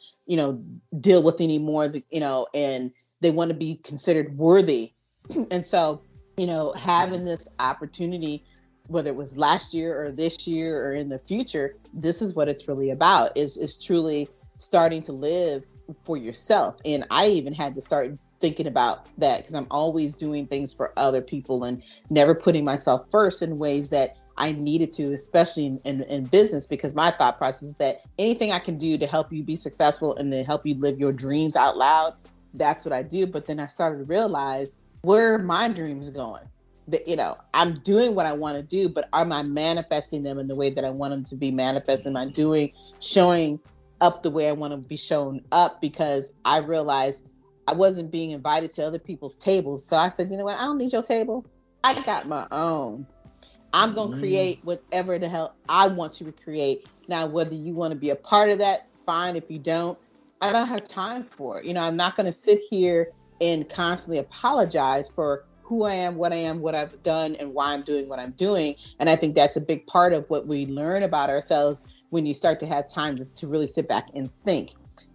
deal with anymore, and they want to be considered worthy. And so, having this opportunity, whether it was last year or this year or in the future, this is what it's really about, is truly starting to live for yourself. And I even had to start thinking about that, because I'm always doing things for other people and never putting myself first in ways that I needed to, especially in business, because my thought process is that anything I can do to help you be successful and to help you live your dreams out loud, that's what I do. But then I started to realize, where are my dreams going? That, I'm doing what I want to do, but am I manifesting them in the way that I want them to be manifested? Am I showing up the way I want to be shown up? Because I realized I wasn't being invited to other people's tables. So I said, you know what? I don't need your table. I got my own. I'm going to create whatever the hell I want you to create. Now, whether you want to be a part of that, fine. If you don't, I don't have time for it. I'm not going to sit here and constantly apologize for who I am, what I've done, and why I'm doing what I'm doing. And I think that's a big part of what we learn about ourselves when you start to have time to really sit back and think,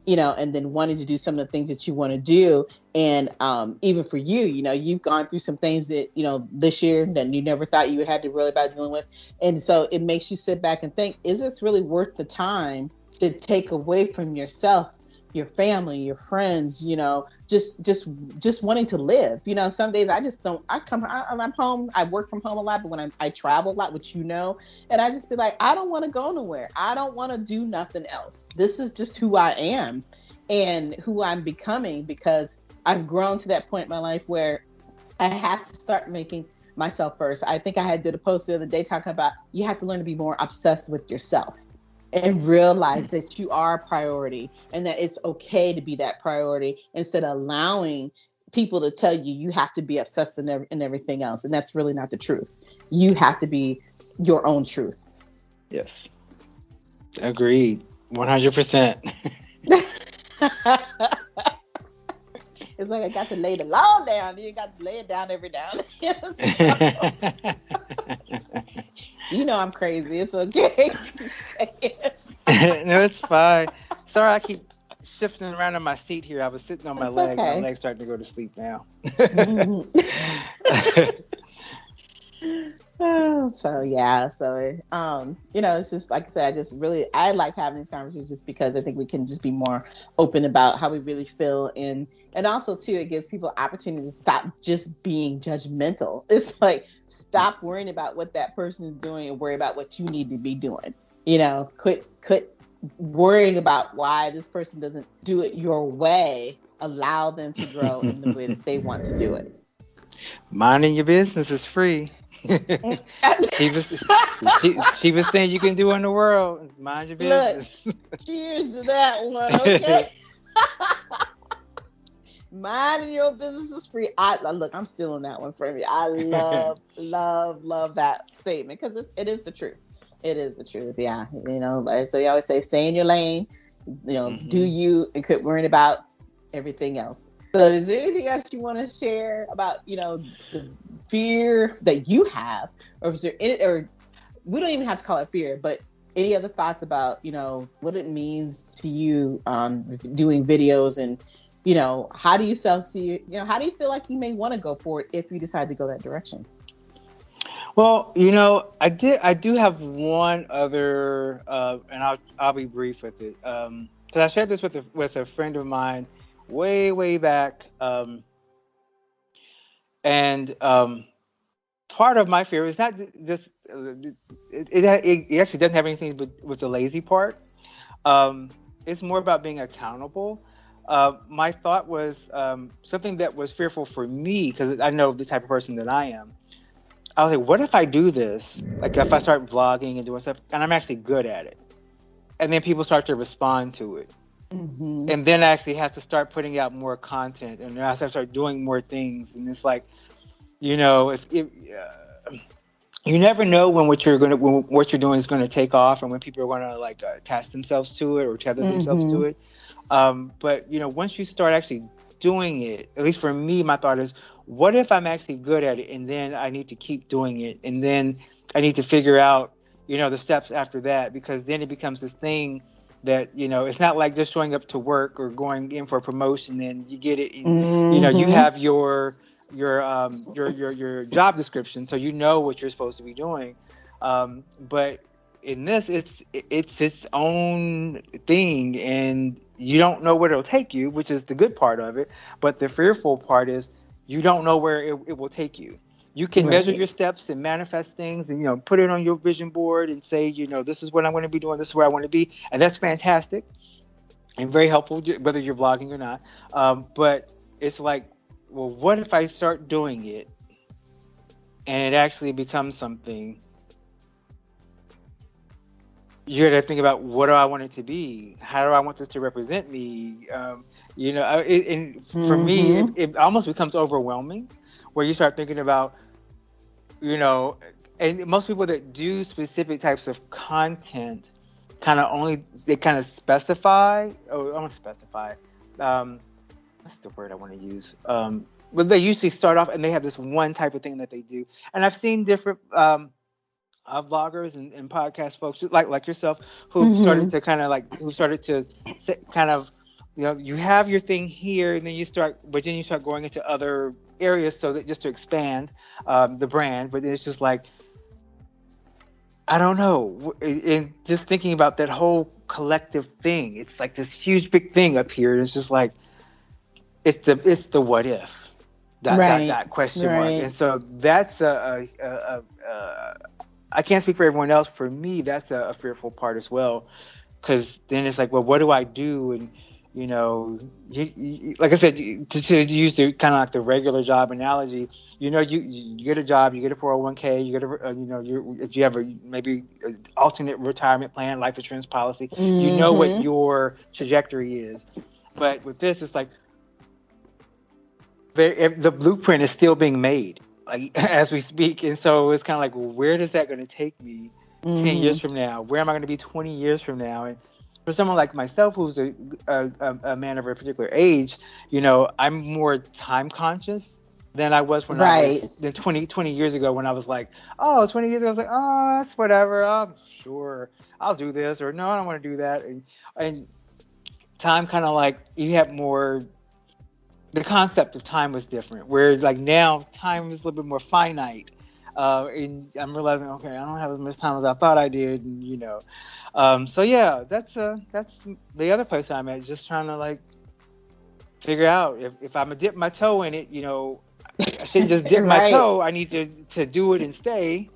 and then wanting to do some of the things that you want to do. And even for you, you've gone through some things that, this year that you never thought you would have to really about dealing with. And so it makes you sit back and think, is this really worth the time to take away from yourself your family, your friends, just wanting to live. Some days I just don't, I'm home, I work from home a lot, but when I travel a lot, which and I just be like, I don't want to go nowhere. I don't want to do nothing else. This is just who I am and who I'm becoming, because I've grown to that point in my life where I have to start making myself first. I think I did a post the other day talking about you have to learn to be more obsessed with yourself and realize that you are a priority and that it's okay to be that priority, instead of allowing people to tell you have to be obsessed in everything else. And that's really not the truth. You have to be your own truth. Yes. Agreed. 100%. It's like I got to lay the law down. You got to lay it down every now and then. I'm crazy. It's okay. No, it's fine. Sorry, I keep shifting around on my seat here. I was sitting on my legs. Okay. My legs starting to go to sleep now. So yeah, it's just like I said, I like having these conversations just because I think we can just be more open about how we really feel, and also too, it gives people opportunity to stop just being judgmental. It's like, stop worrying about what that person is doing and worry about what you need to be doing. Quit worrying about why this person doesn't do it your way. Allow them to grow in the way that they want to do it. Minding your business is free. she was saying you can do in the world. Mind your business. Look, cheers to that one, okay? Minding your business is free. I'm stealing that one from you. I love that statement, because it is the truth. It is the truth. Yeah. So you always say, stay in your lane, do you, and quit worrying about everything else. So is there anything else you want to share about, the fear that you have, or is there any, or we don't even have to call it fear, but any other thoughts about, what it means to you, doing videos, and, how do you see, how do you feel like you may want to go forward if you decide to go that direction? Well, I do have one other, and I'll be brief with it. Because I shared this with a friend of mine way back, and part of my fear is not just it actually doesn't have anything to do with the lazy part. It's more about being accountable. My thought was something that was fearful for me, because I know the type of person that I am. I was like, what if I do this? Like, if I start vlogging and doing stuff, and I'm actually good at it, and then people start to respond to it. Mm-hmm. And then I actually have to start putting out more content, and I have to start doing more things. And it's like, if you never know when what you're doing is going to take off, and when people are going to attach themselves to it or tether themselves to it. But once you start actually doing it, at least for me, my thought is, what if I'm actually good at it, and then I need to keep doing it, and then I need to figure out, the steps after that, because then it becomes this thing that, it's not like just showing up to work or going in for a promotion and you get it, and, you have your job description, so what you're supposed to be doing. But in this, it's its own thing, and you don't know where it'll take you, which is the good part of it. But the fearful part is you don't know where it will take you. You can measure your steps and manifest things, and put it on your vision board and say, this is what I'm going to be doing, this is where I want to be, and that's fantastic and very helpful, whether you're vlogging or not. But it's like, well, what if I start doing it and it actually becomes something? You got to think about, what do I want it to be? How do I want this to represent me? For me, it almost becomes overwhelming, where you start thinking about, and most people that do specific types of content kind of specify. Oh, I want to specify. What's the word I want to use? But they usually start off and they have this one type of thing that they do. And I've seen different vloggers and podcast folks like yourself who started to you have your thing here, and then you start going into other areas, so that just to expand the brand. But it's just like, I don't know, and just thinking about that whole collective thing. It's like this huge big thing up here. And it's just like, it's the what if, that question mark. And so that's I can't speak for everyone else. For me, that's a fearful part as well. Because then it's like, well, what do I do? And, like I said, to use the kind of like the regular job analogy, you get a job, you get a 401k, you get if you have maybe an alternate retirement plan, life insurance policy, you know what your trajectory is. But with this, it's like the blueprint is still being made, like as we speak. And so it's kind of like, well, where is that going to take me 10 years from now? Where am I going to be 20 years from now? And for someone like myself, who's a man of a particular age, I'm more time conscious than I was when I was 20 years ago, when I was like, 20 years ago, I was like, that's whatever. I'm sure I'll do this, or no, I don't want to do that. And time kind of like, you have more, the concept of time was different, whereas like now time is a little bit more finite. And I'm realizing, okay, I don't have as much time as I thought I did, and so yeah, that's the other place I'm at, just trying to like figure out if I'm gonna dip my toe in it, I shouldn't just dip my toe. I need to do it and stay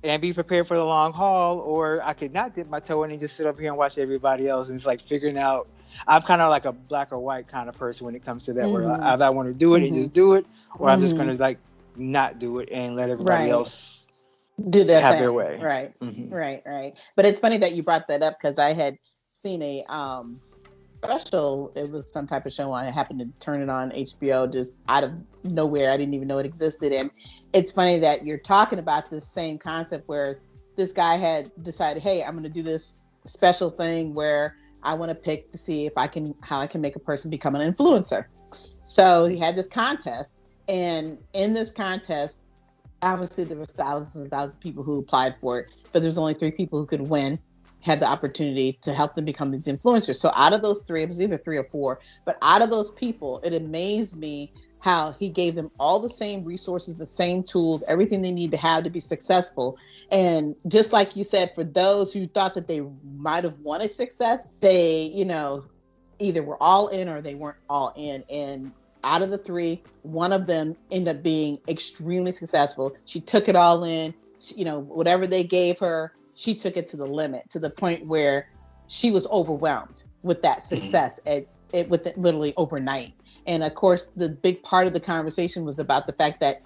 and be prepared for the long haul, or I could not dip my toe in and just sit up here and watch everybody else. And it's like figuring out. I'm kind of like a black or white kind of person when it comes to that, where either I want to do it and just do it, or I'm just gonna like not do it and let everybody else do their have thing. Their way. Right. But it's funny that you brought that up, because I had seen a special. It was some type of show on. I happened to turn it on HBO just out of nowhere. I didn't even know it existed. And it's funny that you're talking about this same concept, where this guy had decided, hey, I'm going to do this special thing where I want to pick to see how I can make a person become an influencer. So he had this contest. And in this contest, obviously there was thousands and thousands of people who applied for it, but there's only 3 people who could win, had the opportunity to help them become these influencers. So out of those 3, it was either 3 or 4, but out of those people, it amazed me how he gave them all the same resources, the same tools, everything they need to have to be successful. And just like you said, for those who thought that they might have wanted success, they, either were all in or they weren't all in. And out of the 3, one of them ended up being extremely successful. She took it all in. Whatever they gave her, she took it to the limit, to the point where she was overwhelmed with that success with it literally overnight. And of course, the big part of the conversation was about the fact that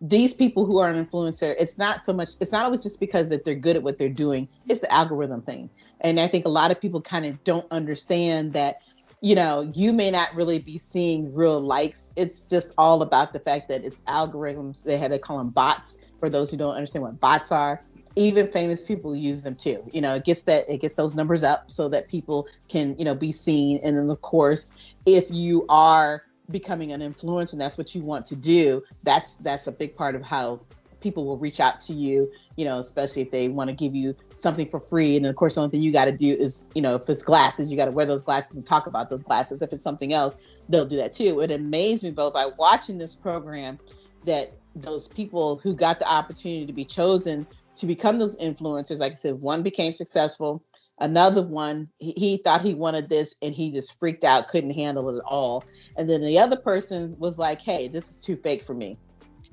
these people who are an influencer, it's not always just because that they're good at what they're doing. It's the algorithm thing. And I think a lot of people kind of don't understand that, you may not really be seeing real likes. It's just all about the fact that it's algorithms. They call them bots, for those who don't understand what bots are. Even famous people use them too. It gets those numbers up so that people can, be seen. And then of course, if you are becoming an influencer and that's what you want to do, that's a big part of how people will reach out to you, especially if they want to give you something for free. And of course, the only thing you got to do is, if it's glasses, you got to wear those glasses and talk about those glasses. If it's something else, they'll do that too. It amazed me, Bo, by watching this program, that those people who got the opportunity to be chosen to become those influencers, like I said, one became successful. Another one, he thought he wanted this and he just freaked out, couldn't handle it at all. And then the other person was like, hey, this is too fake for me,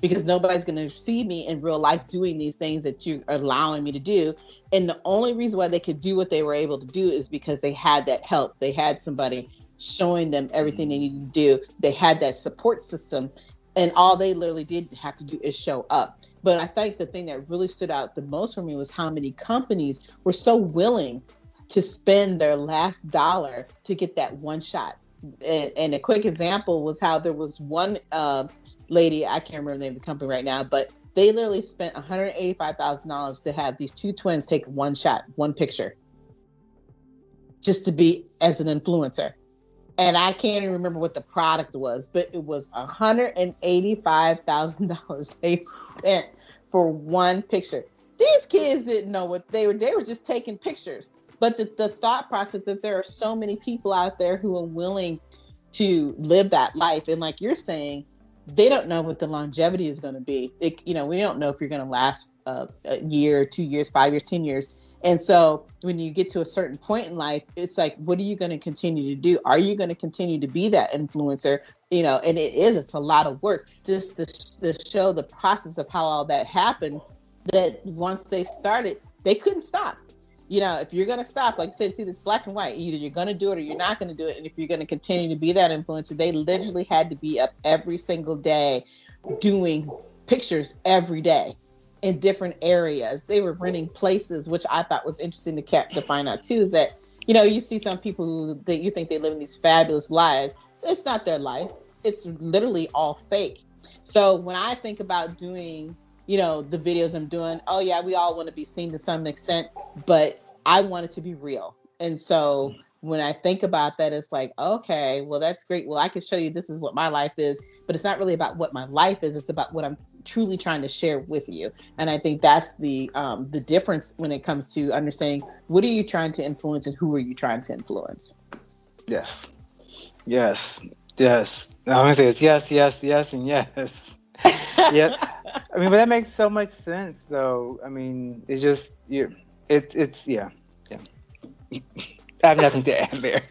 because nobody's going to see me in real life doing these things that you are allowing me to do. And the only reason why they could do what they were able to do is because they had that help. They had somebody showing them everything they needed to do. They had that support system, and all they literally did have to do is show up. But I think the thing that really stood out the most for me was how many companies were so willing to spend their last dollar to get that one shot. And a quick example was how there was one lady, I can't remember the name of the company right now, but they literally spent $185,000 to have these 2 twins take one shot, one picture, just to be as an influencer. And I can't even remember what the product was, but it was $185,000 they spent for one picture. These kids didn't know what they were just taking pictures. But the thought process that there are so many people out there who are willing to live that life. And like you're saying, they don't know what the longevity is going to be. We don't know if you're going to last a year, 2 years, 5 years, 10 years. And so when you get to a certain point in life, it's like, what are you going to continue to do? Are you going to continue to be that influencer? And it's a lot of work just to show the process of how all that happened, that once they started, they couldn't stop. If you're going to stop, like I said, see, this black and white, either you're going to do it or you're not going to do it. And if you're going to continue to be that influencer, they literally had to be up every single day doing pictures every day in different areas. They were renting places, which I thought was interesting to find out too, is that, you see some people that you think they live in these fabulous lives. It's not their life. It's literally all fake. So when I think about doing, the videos I'm doing, oh yeah, we all want to be seen to some extent, but I want it to be real. And so when I think about that, it's like, okay, well, that's great. Well, I can show you this is what my life is, but it's not really about what my life is. It's about what I'm truly trying to share with you. And I think that's the difference when it comes to understanding what are you trying to influence and who are you trying to influence? Yes. I'm gonna say it's yes, and yes. Yeah. I mean, but that makes so much sense, though. I mean, it's just it's yeah. I have nothing to add there.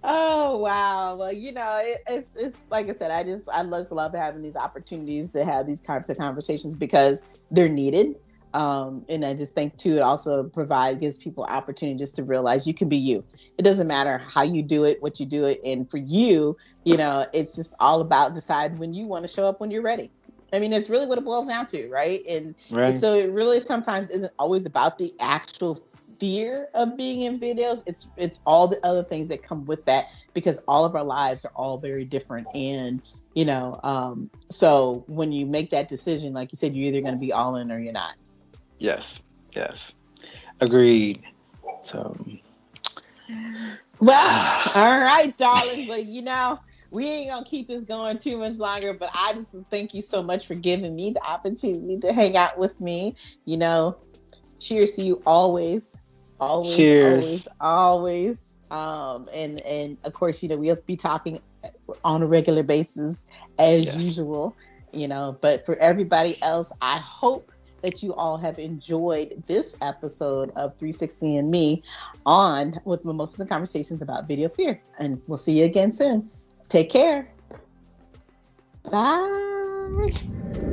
Oh wow! Well, it's like I said, I just love having these opportunities to have these kind of conversations because they're needed. And I just think too, it also gives people opportunity just to realize you can be you. It doesn't matter how you do it, what you do it, and for you, it's just all about deciding when you want to show up when you're ready. I mean, it's really what it boils down to, right? And so it really sometimes isn't always about the actual fear of being in videos. It's all the other things that come with that, because all of our lives are all very different. And so when you make that decision, like you said, you're either going to be all in or you're not. Yes. Agreed. So. Well, all right, darling. But we ain't gonna keep this going too much longer. But I just thank you so much for giving me the opportunity to hang out with me. Cheers to you always. Cheers. Always. And of course, we'll be talking on a regular basis as usual. But for everybody else, I hope that you all have enjoyed this episode of 360 and Me with Mimosas and Conversations about video fear. And we'll see you again soon. Take care. Bye.